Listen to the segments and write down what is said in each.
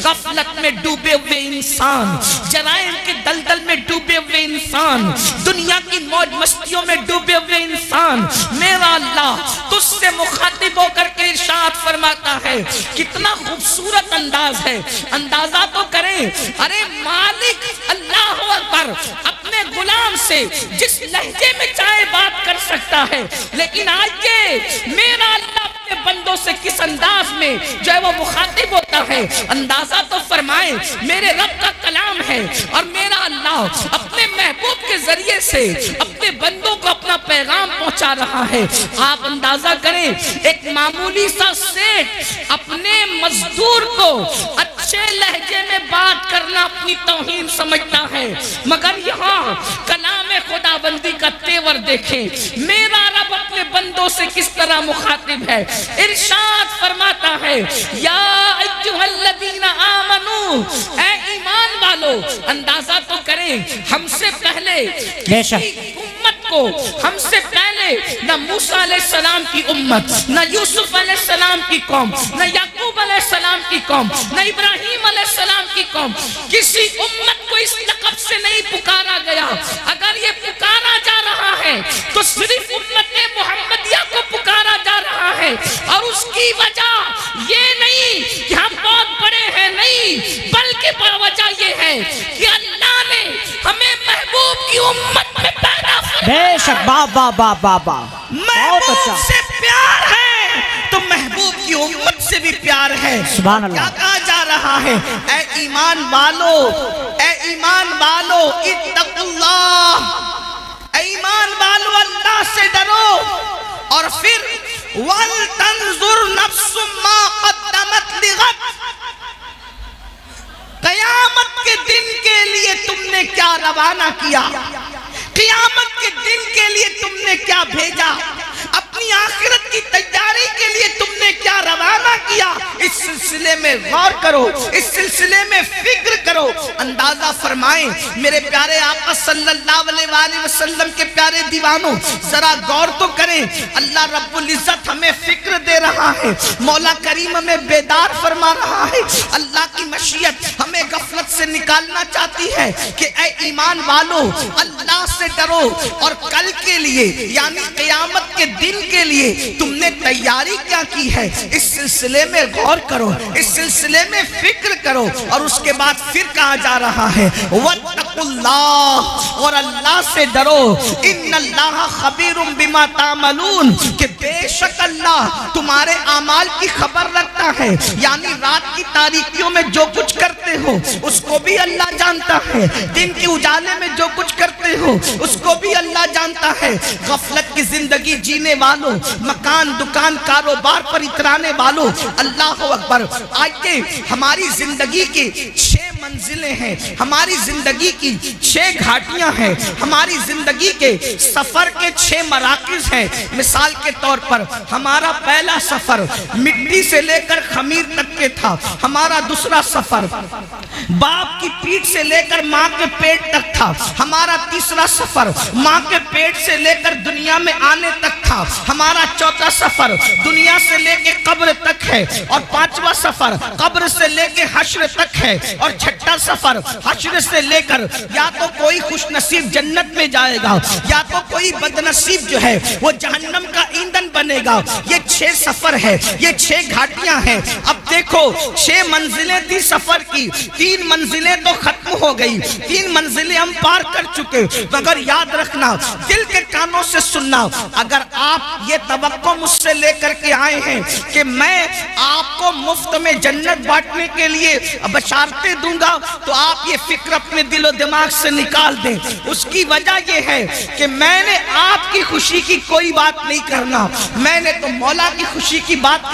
غفلت میں ڈوبے ہوئے انسان، جرائم کے دلدل میں ڈوبے ہوئے انسان، دنیا کی موج مستیوں میں ڈوبے ہوئے انسان، میرا اللہ تجھ سے مخاطب ہو کر کے ارشاد فرماتا ہے، کتنا خوبصورت انداز ہے، اندازہ تو کریں، ارے مالک اللہ اکبر اپنے غلام سے جس لہجے میں چاہے بات کر سکتا ہے، لیکن آج یہ میرا اللہ اپنے بندوں سے کس انداز میں جو ہے وہ مخاطب ہوتا ہے، اندازہ تو فرمائیں، میرے رب کا کلام ہے اور میرا اللہ اپنے محبوب کے ذریعے سے اپنے بندوں کو اپنا پیغام پہنچا رہا ہے۔ آپ اندازہ کریں، ایک معمولی سا سیٹ اپنے مزدور کو اچھے لہجے میں بات کرنا اپنی توہین سمجھتا ہے، مگر یہاں کلام خدا بندی کا تیور دیکھیں، میرا رب اپنے بندوں سے کس طرح مخاطب ہے۔ ارشاد فرماتا ہے، یا ایھا الذین آمنو، اے ایمان والو، اندازہ تو کریں، ہم سے پہلے کسی امت کو، ہم سے پہلے نہ موسیٰ علیہ السلام کی امت، نہ یوسف علیہ السلام کی قوم، نہ یعقوب علیہ السلام کی قوم، نہ ابراہیم علیہ السلام کی قوم، کسی امت کو اس لقب سے نہیں پکارا گیا۔ اگر یہ پکارا جا رہا ہے تو صرف امت محمدیہ کو پکارا جا رہا ہے، اور اس کی وجہ یہ نہیں کہ ہم بہت بڑے ہیں، نہیں، بلکہ وجہ یہ ہے کہ اللہ نے ہمیں محبوب کی امت میں پیدا فرمایا۔ بے شک، بابا بابا بابا، محبوب سے پیار ہے تو محبوب کی امت سے بھی پیار ہے۔ سبحان اللہ۔ کیا کہا جا رہا ہے؟ اے ایمان والو، اے ایمان والو، اتقوا اللہ، اے ایمان والو اللہ سے ڈرو، اور پھر وَلْتَنْظُرْ نَفْسٌ مَا قَدَّمَتْ لِغَدٍ، قیامت کے دن کے لیے تم نے کیا روانہ کیا، قیامت کے دن کے لیے تم نے کیا بھیجا، اپنی آخرت کی تیاری کے لیے تم نے کیا روانہ کیا، اس سلسلے میں غور کرو، اس سلسلے میں فکر کرو۔ اندازہ فرمائیں میرے پیارے آقا صلی اللہ علیہ وآلہ وسلم کے پیارے دیوانوں، ذرا غور تو کریں، اللہ رب العزت ہمیں فکر دے رہا ہے، مولا کریم ہمیں بیدار فرما رہا ہے، اللہ کی مشیت ہمیں غفلت سے نکالنا چاہتی ہے کہ اے ایمان والو، اللہ سے ڈرو، اور کل کے لیے یعنی قیامت کے دن کے لیے تم نے تیاری کیا کی ہے، اس سلسلے میں غور کرو، اس سلسلے میں فکر کرو۔ اور اس کے بعد پھر کہا جا رہا ہے وَاتَّقُوا اللَّهَ، اور اللہ سے ڈرو، إِنَّ اللَّهَ خَبِيرٌ بِمَا تَعْمَلُونَ، کہ بے شک اللہ تمہارے اعمال کی خبر رکھتا ہے، یعنی رات کی تاریکیوں میں جو کچھ کرتے ہو اس کو بھی اللہ جانتا ہے، دن کی اجالے میں جو کچھ کرتے ہو اس کو بھی اللہ جانتا ہے۔ غفلت کی زندگی جینے والوں، مکان دکان کاروبار پر اترانے والوں، اللہ اکبر، آئیے ہماری زندگی کی 6 منزلیں ہیں، ہماری زندگی کی 6 گھاٹیاں ہیں، ہماری زندگی کے سفر کے 6 مراکز ہیں۔ مثال کے طور پر ہمارا پہلا سفر مٹی سے لے کر خمیر تک کے تھا، ہمارا دوسرا سفر باپ کی پیٹ سے لے کر ماں کے پیٹ تک تھا، ہمارا تیسرا سفر ماں کے پیٹ سے لے کر دنیا میں آنے تک تھا، ہمارا چوتھا سفر دنیا سے لے کے قبر تک ہے، اور 5واں سفر قبر سے لے کے حشر تک ہے، اور 6واں سفر حشر سے لے کر یا تو کوئی خوش نصیب جنت میں جائے گا، یا تو کوئی بد نصیب جو ہے وہ جہنم کا ایندھن بنے گا۔ یہ 6 سفر ہے، یہ 6 گھاٹیاں ہیں۔ اب دیکھو 6 منزلیں تھی سفر کی، 3 منزلیں تو ختم ہو گئی، 3 منزلیں ہم پار کر چکے، مگر یاد رکھنا، دل کے کانوں سے سننا، اگر آپ یہ توقع مجھ سے لے کر کے آئے ہیں کہ میں آپ کو مفت میں جنت بانٹنے کے لیے بشارتیں دوں گا، تو آپ یہ فکر اپنے دل و دماغ سے نکال دیں۔ اس کی وجہ یہ ہے کہ میں نے آپ کی خوشی کی کوئی بات نہیں کرنا، میں نے تو مولا کی خوشی کی بات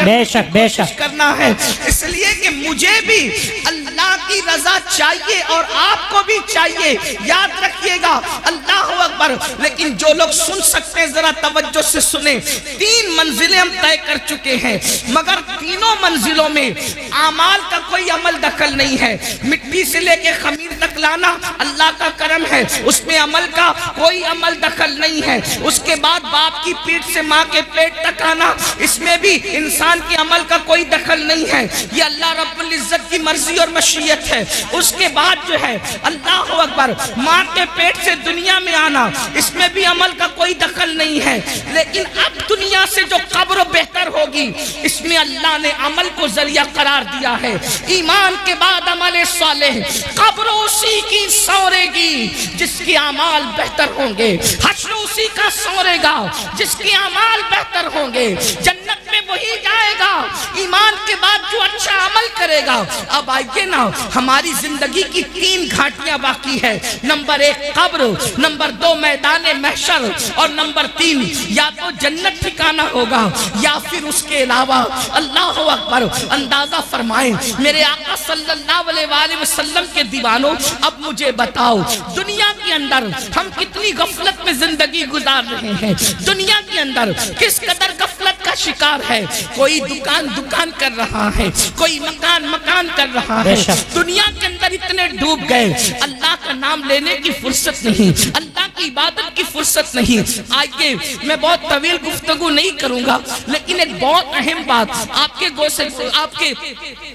کرنا ہے، اس لیے کہ مجھے بھی اللہ اللہ کی رضا چاہیے اور آپ کو بھی چاہیے، یاد رکھیے گا، اللہ اکبر۔ لیکن جو لوگ سن سکتے ہیں ذرا توجہ سے سنیں، 3 منزلیں ہم طے کر چکے ہیں، مگر تینوں منزلوں میں اعمال کا کوئی عمل دخل نہیں ہے۔ مٹی سے لے کے خمیر تک لانا اللہ کا کرم ہے، اس میں عمل کا کوئی عمل دخل نہیں ہے۔ اس کے بعد باپ کی پیٹھ سے ماں کے پیٹ تک آنا، اس میں بھی انسان کے عمل کا کوئی دخل نہیں ہے، یہ اللہ رب العزت کی مرضی اور مشیت ہے۔ اس کے بعد جو ہے اللہ اکبر، ماں کے پیٹ سے دنیا میں آنا، اس میں بھی عمل کا کوئی دخل نہیں ہے۔ لیکن اب دنیا سے جو قبر بہتر ہوگی، اس میں اللہ نے عمل کو ذریعہ قرار دیا ہے۔ ایمان کے بعد عمل صالح، قبر اسی کی سورے گی جس کے اعمال بہتر ہوں گے، حشر اسی کا سورے گا جس کے اعمال بہتر ہوں گے، جنت میں وہی جائے گا ایمان کے بعد جو اچھا عمل کرے گا۔ اب آئیے نا، ہماری زندگی کی 3 گھاٹیاں باقی ہے، نمبر 1 قبر، نمبر 2 میدان محشر، اور نمبر 3 یا تو جنت ٹھکانا ہوگا یا پھر اس کے علاوہ۔ اللہ اکبر، اندازہ فرمائیں میرے آقا صلی اللہ علیہ وآلہ وسلم کے دیوانوں، اب مجھے بتاؤ دنیا کے اندر ہم کتنی غفلت میں زندگی گزار رہے ہیں، دنیا کے اندر کس قدر غفلت کا شکار ہے۔ کوئی دکان کر رہا ہے، کوئی مکان کر رہا ہے، دنیا کے اندر اتنے ڈوب گئے، اللہ کا نام لینے کی فرصت نہیں، اللہ کی عبادت کی فرصت نہیں۔ آئیے میں بہت طویل گفتگو نہیں کروں گا، لیکن ایک بہت اہم بات آپ کے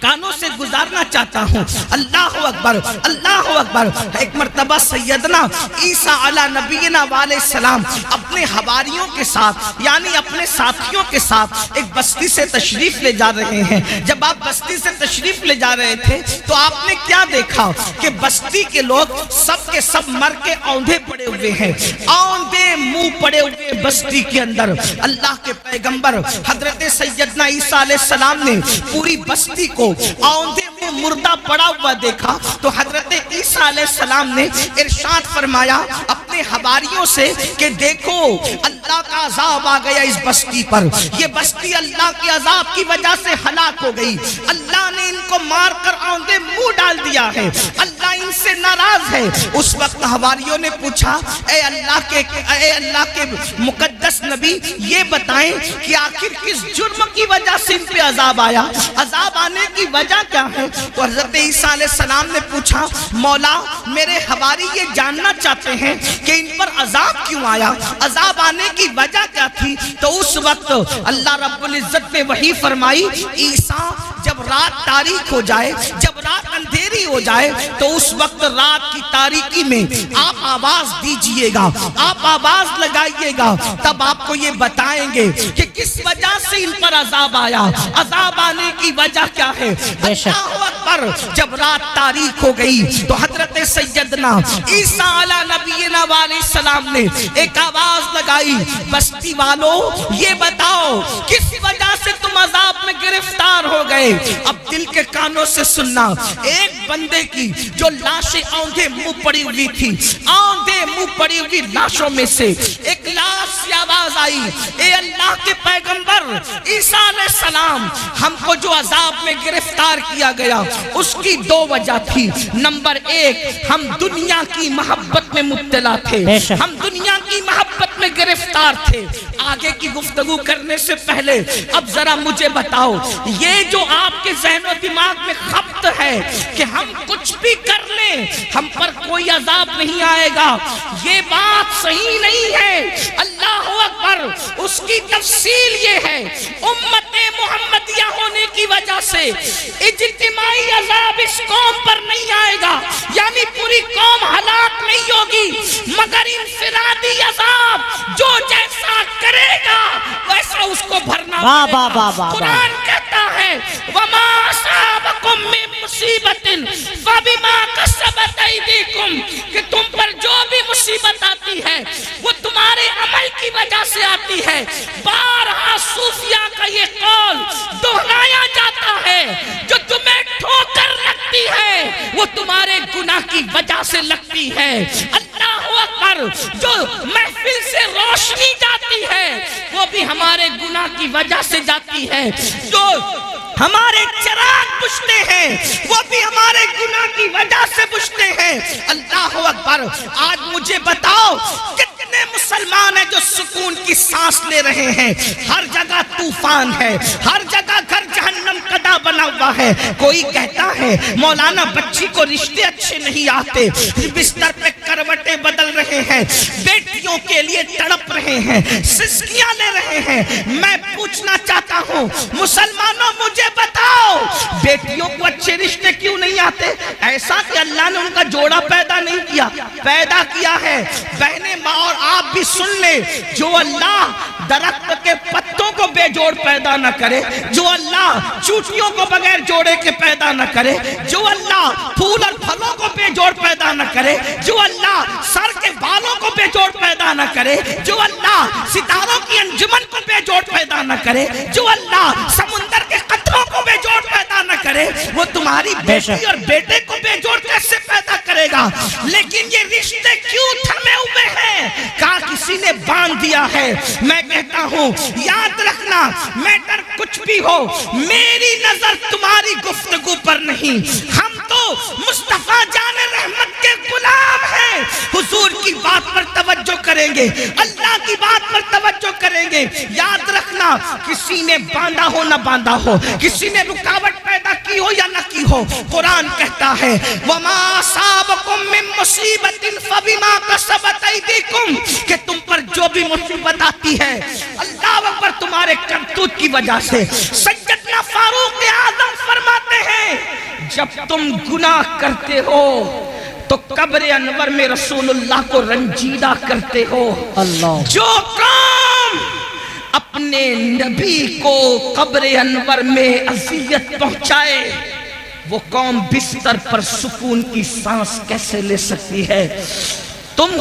کانوں سے گزارنا چاہتا ہوں۔ اللہ اکبر، اللہ اکبر۔ ایک مرتبہ سیدنا عیسیٰ علیہ نبینا علیہ السلام اپنے حواریوں کے ساتھ، یعنی اپنے ساتھیوں کے ساتھ ایک بستی سے تشریف لے جا رہے ہیں۔ جب آپ بستی سے تشریف لے جا رہے تھے تو آپ نے کیا دیکھا کہ بستی کے لوگ سب کے سب مر کے اوندھے پڑے ہوئے ہیں، اوندھے منہ پڑے ہوئے بستی کے اندر۔ اللہ کے پیغمبر حضرت سیدنا عیسیٰ علیہ السلام نے پوری بستی کو اوندھے منہ مردہ پڑا ہوا دیکھا تو حضرت عیسیٰ علیہ السلام نے ارشاد فرمایا اپنے حواریوں سے کہ دیکھو اللہ کا عذاب آ گیا اس بستی پر، یہ بستی اللہ کے عذاب کی وجہ سے ہلاک ہو گئی، اللہ نے ان کو مار کر اوندھے منہ ڈال دیا ہے، اللہ ان سے ناراض ہے۔ اس وقت حواریوں نے پوچھا اے اللہ کے مقدس نبی، یہ بتائیں کہ آخر کس جرم کی وجہ سے ان پہ عذاب آیا، عذاب آنے کی وجہ کیا ہے؟ تو حضرت عیسیٰ علیہ السلام نے پوچھا مولا میرے حواری یہ جاننا چاہتے ہیں کہ ان پر عذاب کیوں آیا، عذاب آنے کی وجہ کیا تھی؟ تو اس وقت اللہ رب العزت نے وحی فرمائی عیسیٰ جب رات تاریک ہو جائے، جب رات اندھیری ہو جائے تو اس وقت رات کی تاریکی میں آپ آواز دیجئے گا، آپ آواز لگائیے گا، تب آپ کو یہ بتائیں گے کہ کس وجہ سے ان پر عذاب آیا، عذاب آنے کی وجہ کیا ہے۔ اللہ اکبر۔ جب رات تاریک ہو گئی تو حضرت سیدنا عیسیٰ علیہ نبینا علیہ السلام نے ایک آواز لگائی بستی والوں یہ بتاؤ کس وجہ سے تم عذاب میں گرفتار ہو گئے۔ اب دل کے کانوں سے سننا، ایک بندے کی جو لاشیں اوندھے منہ پڑی ہوئی تھی، اوندھے منہ پڑی ہوئی لاشوں میں سے ایک لاش سے آواز آئی اے اللہ کے پیغمبر عیسیٰ علیہ السلام، ہم کو جو عذاب میں گرفتار کیا گیا اس کی 2 وجہ تھی۔ نمبر 1 ہم دنیا کی محبت میں مبتلا تھے، ہم دنیا کی محبت میں گرفتار تھے۔ آگے کی گفتگو کرنے سے پہلے اب ذرا مجھے بتاؤ یہ جو آپ کے ذہن و دماغ میں خبط ہے کہ ہم کچھ بھی کر لیں ہم پر کوئی عذاب نہیں آئے گا، یہ بات صحیح نہیں ہے۔ اللہ اکبر۔ اس کی تفصیل یہ ہے امت محمدیہ ہونے کی وجہ سے اجتماعی عذاب اس قوم پر نہیں آئے گا، یعنی پوری قوم ہلاک نہیں ہوگی، مگر انفرادی عذاب جو جیسا کرے گا ویسا اس کو بھرنا پڑے گا۔ قرآن کہتا ہے وَمَا أَصَابَكُم مِّن مُّصِيبَةٍ فَبِمَا كَسَبَتْ أَيْدِيكُمْ، کہ تم پر جو بھی مصیبت آتی ہے وہ تمہارے عمل کی وجہ سے آتی ہے۔ بارہا صوفیہ کا یہ قول دہرایا جاتا ہے جو تمہیں ٹھوکر لگتی ہے وہ تمہارے گناہ کی وجہ سے لگتی ہے۔ اللہ اکبر۔ جو محفل سے روشنی جاتی ہے وہ بھی ہمارے گناہ کی وجہ سے جاتی ہے، جو ہمارے چراغ بجھتے ہیں وہ بھی ہمارے گناہ کی وجہ سے بجھتے ہیں۔ اللہ اکبر۔ آج مجھے بتاؤ کتنے مسلمان ہیں جو سکون کی سانس لے رہے ہیں؟ ہر جگہ طوفان ہے، ہر جگہ گھر جہنم قدا بنا ہوا ہے۔ کوئی کہتا ہے مولانا بچی کو رشتے اچھے نہیں آتے، بستر پہ کروٹیں بدل رہے ہیں، بیٹیوں کے لیے تڑپ رہے ہیں، سسکیاں لے رہے ہیں۔ میں پوچھنا چاہتا ہوں مسلمانوں مجھے بتاؤ بیٹیوں کو اچھے رشتے کیوں نہیں آتے؟ ایسا کہ اللہ نے ان کا جوڑا پیدا نہیں کیا، پیدا کیا ہے۔ بہنیں ماں اور آپ بھی سن لیں، جو اللہ درخت کے پتوں کو بے جوڑ پیدا نہ کرے، جو اللہ چوٹیوں کو بغیر جوڑے کے پیدا نہ کرے، جو اللہ پھول اور پھلوں کو بے جوڑ پیدا نہ کرے، جو اللہ سر کے بالوں کو بے جوڑ پیدا نہ کرے، جو اللہ ستاروں کی انجمن کو بے جوڑ پیدا نہ کرے، جو اللہ سمندر کے قطروں کو بے جوڑ پیدا نہ کرے، وہ تمہاری بیٹی اور بیٹے کو بے جوڑ کیسے پیدا کرے گا؟ لیکن یہ رشتے کیوں تھمے ہوئے ہیں؟ کہا کسی نے باندھ دیا ہے۔ میں کہتا ہوں یاد رکھنا، میٹر کچھ بھی ہو، میری نظر تمہاری گفتگو پر نہیں۔ ہم تو مصطفیٰ جان رحمت کے غلام ہیں، حضور کی بات پر توجہ کریں گے، اللہ کی بات پر توجہ کریں گے۔ یاد رکھنا کسی نے باندھا ہو نہ باندھا ہو، کسی نے رکاوٹ پیدا کی ہو یا نہ کی ہو، قرآن کہتا ہے وَمَا أَصَابَكُم مِّن مُّصِيبَةٍ فَبِمَا كَسَبَتْ أَيْدِيكُمْ، کہ تم پر جو بھی مصیبت آتی ہے اللہ اکبر تمہارے کرتوت کی وجہ سے۔ سیدنا فاروق اعظم فرماتے ہیں جب تم گناہ کرتے ہو تو قبر انور میں رسول اللہ کو رنجیدہ کرتے ہو۔ اللہ جو قوم اپنے نبی کو قبر انور میں اذیت پہنچائے وہ قوم بستر پر سکون کی سانس کیسے لے سکتی ہے؟ تم